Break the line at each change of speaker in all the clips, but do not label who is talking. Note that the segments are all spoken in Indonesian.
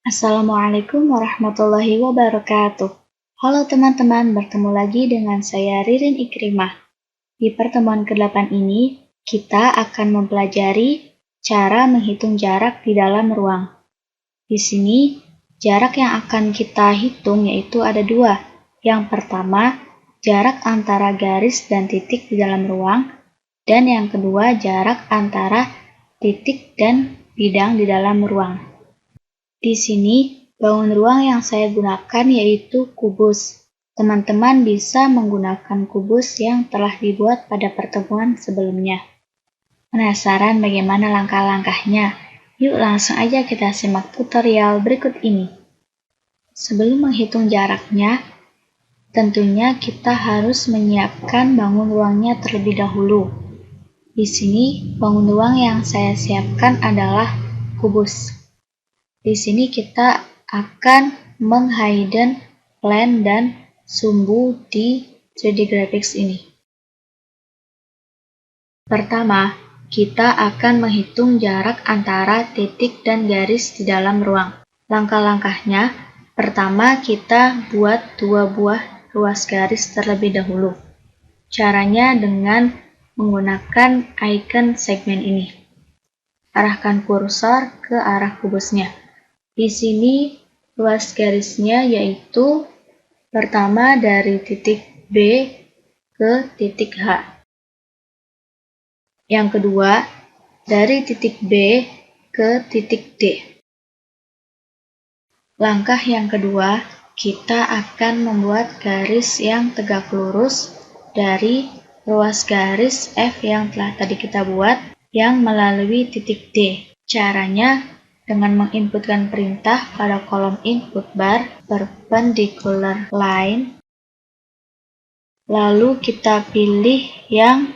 Assalamualaikum warahmatullahi wabarakatuh. Halo teman-teman, bertemu lagi dengan saya Ririn Ikrimah. Di pertemuan ke-8 ini, kita akan mempelajari cara menghitung jarak di dalam ruang. Di sini, jarak yang akan kita hitung yaitu ada dua. Yang pertama, jarak antara garis dan titik di dalam ruang, dan yang kedua, jarak antara titik dan bidang di dalam ruang. Di sini, bangun ruang yang saya gunakan yaitu kubus. Teman-teman bisa menggunakan kubus yang telah dibuat pada pertemuan sebelumnya. Penasaran bagaimana langkah-langkahnya? Yuk langsung aja kita simak tutorial berikut ini. Sebelum menghitung jaraknya, tentunya kita harus menyiapkan bangun ruangnya terlebih dahulu. Di sini, bangun ruang yang saya siapkan adalah kubus. Di sini kita akan menghidden plan dan sumbu di 3D Graphics ini. Pertama, kita akan menghitung jarak antara titik dan garis di dalam ruang. Langkah-langkahnya, pertama kita buat 2 buah ruas garis terlebih dahulu. Caranya dengan menggunakan icon segmen ini. Arahkan kursor ke arah kubusnya. Di sini ruas garisnya yaitu pertama dari titik B ke titik H. Yang kedua dari titik B ke titik D. Langkah yang kedua, kita akan membuat garis yang tegak lurus dari ruas garis F yang telah tadi kita buat yang melalui titik D. Caranya dengan menginputkan perintah pada kolom input bar perpendicular line, lalu kita pilih yang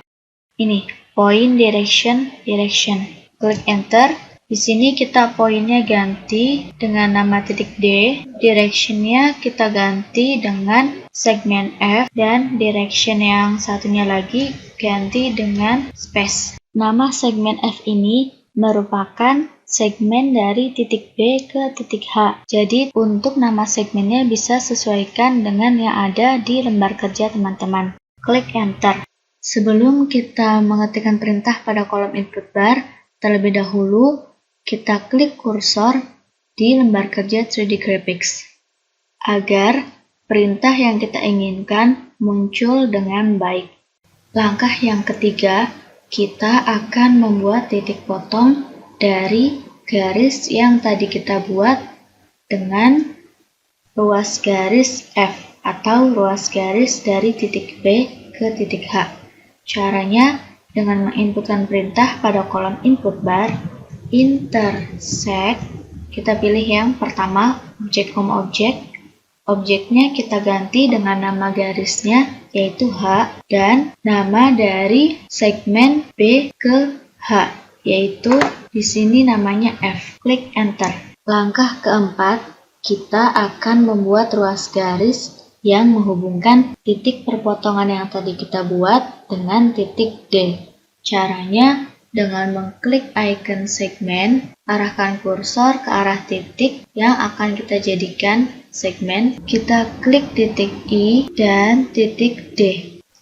ini, point direction. Klik enter. Di sini kita poinnya ganti dengan nama titik D, directionnya kita ganti dengan segmen F, dan direction yang satunya lagi ganti dengan space. Nama segmen F ini merupakan segmen dari titik B ke titik H. Jadi untuk nama segmennya bisa sesuaikan dengan yang ada di lembar kerja teman-teman. Klik enter. Sebelum kita mengetikkan perintah pada kolom input bar, terlebih dahulu kita klik kursor di lembar kerja 3D Graphics agar perintah yang kita inginkan muncul dengan baik. Langkah yang ketiga, kita akan membuat titik potong dari garis yang tadi kita buat dengan ruas garis F atau ruas garis dari titik B ke titik H. Caranya dengan menginputkan perintah pada kolom input bar intersect, kita pilih yang pertama objek koma objek. Objeknya kita ganti dengan nama garisnya yaitu H dan nama dari segmen B ke H yaitu di sini namanya F. Klik enter. Langkah keempat, kita akan membuat ruas garis yang menghubungkan titik perpotongan yang tadi kita buat dengan titik D. Caranya dengan mengklik icon segmen, arahkan kursor ke arah titik yang akan kita jadikan segmen. Kita klik titik I dan titik D.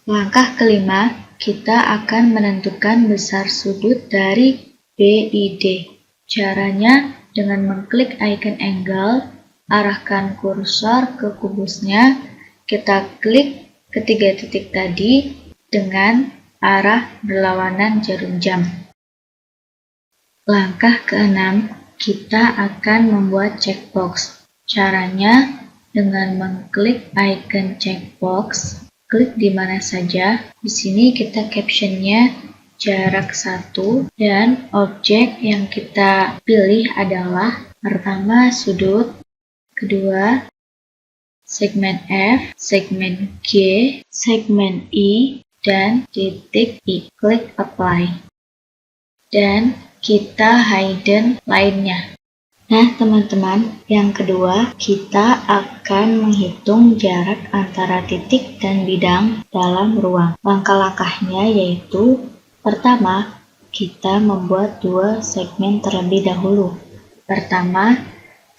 Langkah kelima, kita akan menentukan besar sudut dari BID. Caranya dengan mengklik icon angle, arahkan kursor ke kubusnya, kita klik ketiga titik tadi dengan arah berlawanan jarum jam. Langkah keenam, kita akan membuat checkbox. Caranya dengan mengklik icon checkbox, klik di mana saja. Di sini kita captionnya jarak 1 dan objek yang kita pilih adalah pertama sudut, kedua segmen F, segmen G, segmen I, dan titik I. Klik apply. Dan kita hidden lainnya. Nah teman-teman, yang kedua kita akan menghitung jarak antara titik dan bidang dalam ruang. Langkah-langkahnya yaitu pertama, kita membuat 2 segmen terlebih dahulu. Pertama,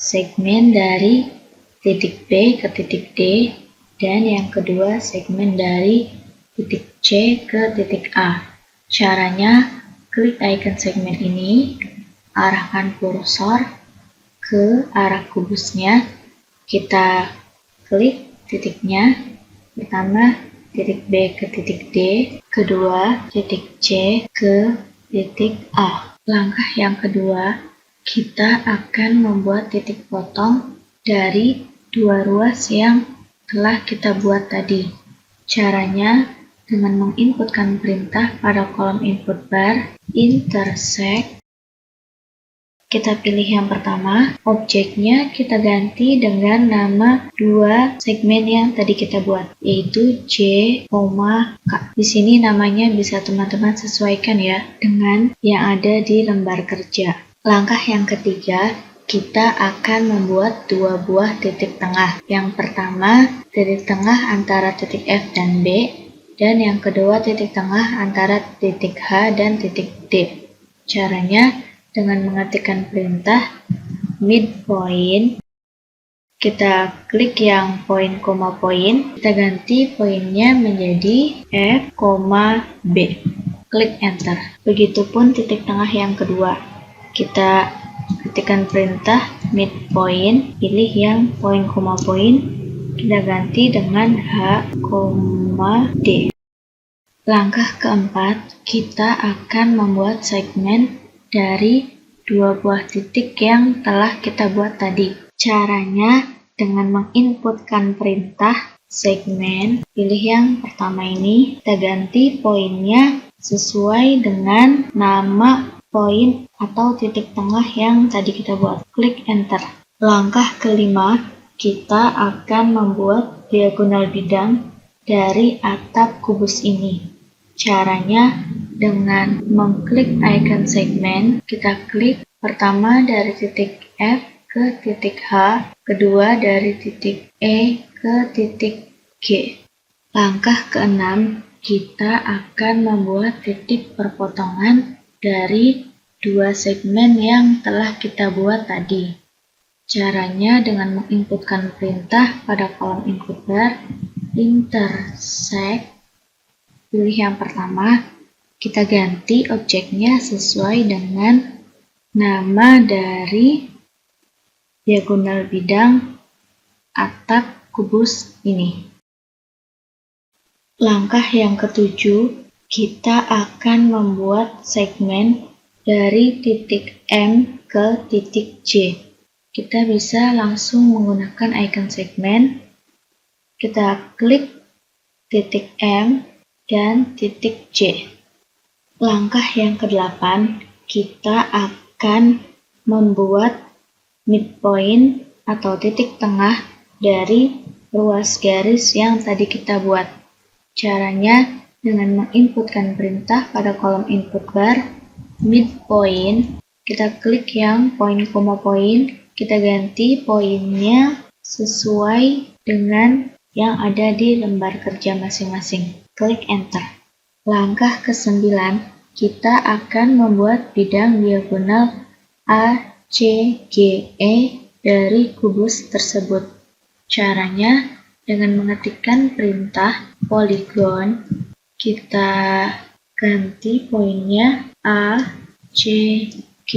segmen dari titik B ke titik D, dan yang kedua segmen dari titik C ke titik A. Caranya, klik icon segmen ini, arahkan kursor ke arah kubusnya, kita klik titiknya, pertama titik B ke titik D, kedua titik C ke titik A. Langkah yang kedua, kita akan membuat titik potong dari dua ruas yang telah kita buat tadi. Caranya dengan menginputkan perintah pada kolom input bar intersect. Kita pilih yang pertama, objeknya kita ganti dengan nama dua segmen yang tadi kita buat, yaitu J, K. Di sini namanya bisa teman-teman sesuaikan ya dengan yang ada di lembar kerja. Langkah yang ketiga, kita akan membuat dua buah titik tengah. Yang pertama, titik tengah antara titik F dan B, dan yang kedua titik tengah antara titik H dan titik D. Caranya, dengan mengetikkan perintah midpoint, kita klik yang poin koma poin, kita ganti poinnya menjadi F, B. Klik enter. Begitupun titik tengah yang kedua. Kita ketikkan perintah midpoint, pilih yang poin koma poin, kita ganti dengan H, D. Langkah keempat, kita akan membuat segmen dari dua buah titik yang telah kita buat tadi. Caranya dengan menginputkan perintah segmen, pilih yang pertama ini, kita ganti poinnya sesuai dengan nama poin atau titik tengah yang tadi kita buat. Klik enter. Langkah kelima, kita akan membuat diagonal bidang dari atap kubus ini. Caranya dengan mengklik icon segmen, kita klik pertama dari titik F ke titik H, kedua dari titik E ke titik G. Langkah keenam, kita akan membuat titik perpotongan dari dua segmen yang telah kita buat tadi. Caranya dengan menginputkan perintah pada kolom input bar intersect. Pilih yang pertama, kita ganti objeknya sesuai dengan nama dari diagonal bidang atap kubus ini. Langkah yang ketujuh, kita akan membuat segmen dari titik M ke titik J. Kita bisa langsung menggunakan icon segmen. Kita klik titik M dan titik J. Langkah yang kedelapan, kita akan membuat midpoint atau titik tengah dari ruas garis yang tadi kita buat. Caranya dengan menginputkan perintah pada kolom input bar midpoint, kita klik yang poin koma poin, kita ganti poinnya sesuai dengan yang ada di lembar kerja masing-masing. Klik enter. Langkah ke-9, kita akan membuat bidang diagonal A, C, G, E dari kubus tersebut. Caranya dengan mengetikkan perintah polygon, kita ganti poinnya A, C, G,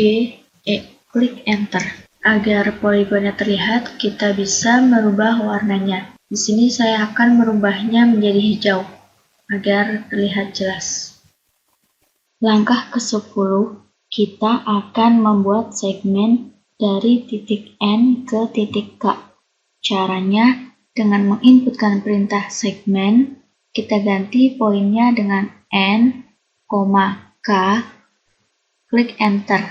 E. Klik enter. Agar poligonnya terlihat, kita bisa merubah warnanya. Di sini saya akan merubahnya menjadi hijau agar terlihat jelas. Langkah ke-10, kita akan membuat segmen dari titik N ke titik K. Caranya dengan menginputkan perintah segmen, kita ganti poinnya dengan N, K, klik enter.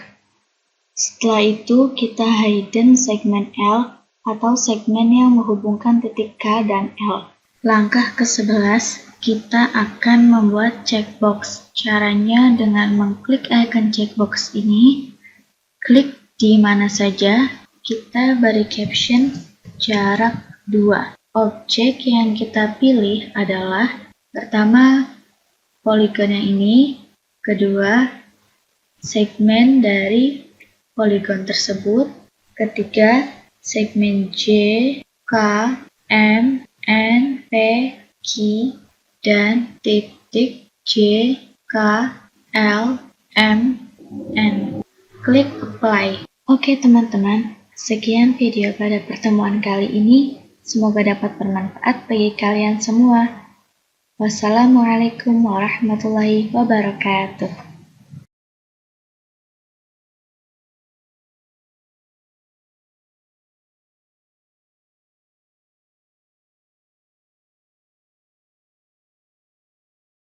Setelah itu kita hidden segmen L atau segmen yang menghubungkan titik K dan L. Langkah ke-11, kita akan membuat checkbox. Caranya dengan mengklik icon checkbox ini, klik di mana saja, kita beri caption jarak 2. Objek yang kita pilih adalah pertama poligon yang ini, kedua segmen dari poligon tersebut, ketiga segmen J, K, M, N, P, Q, dan titik J, K, L, M, N. Klik apply. Oke teman-teman, sekian video pada pertemuan kali ini. Semoga dapat bermanfaat bagi kalian semua. Wassalamualaikum warahmatullahi wabarakatuh.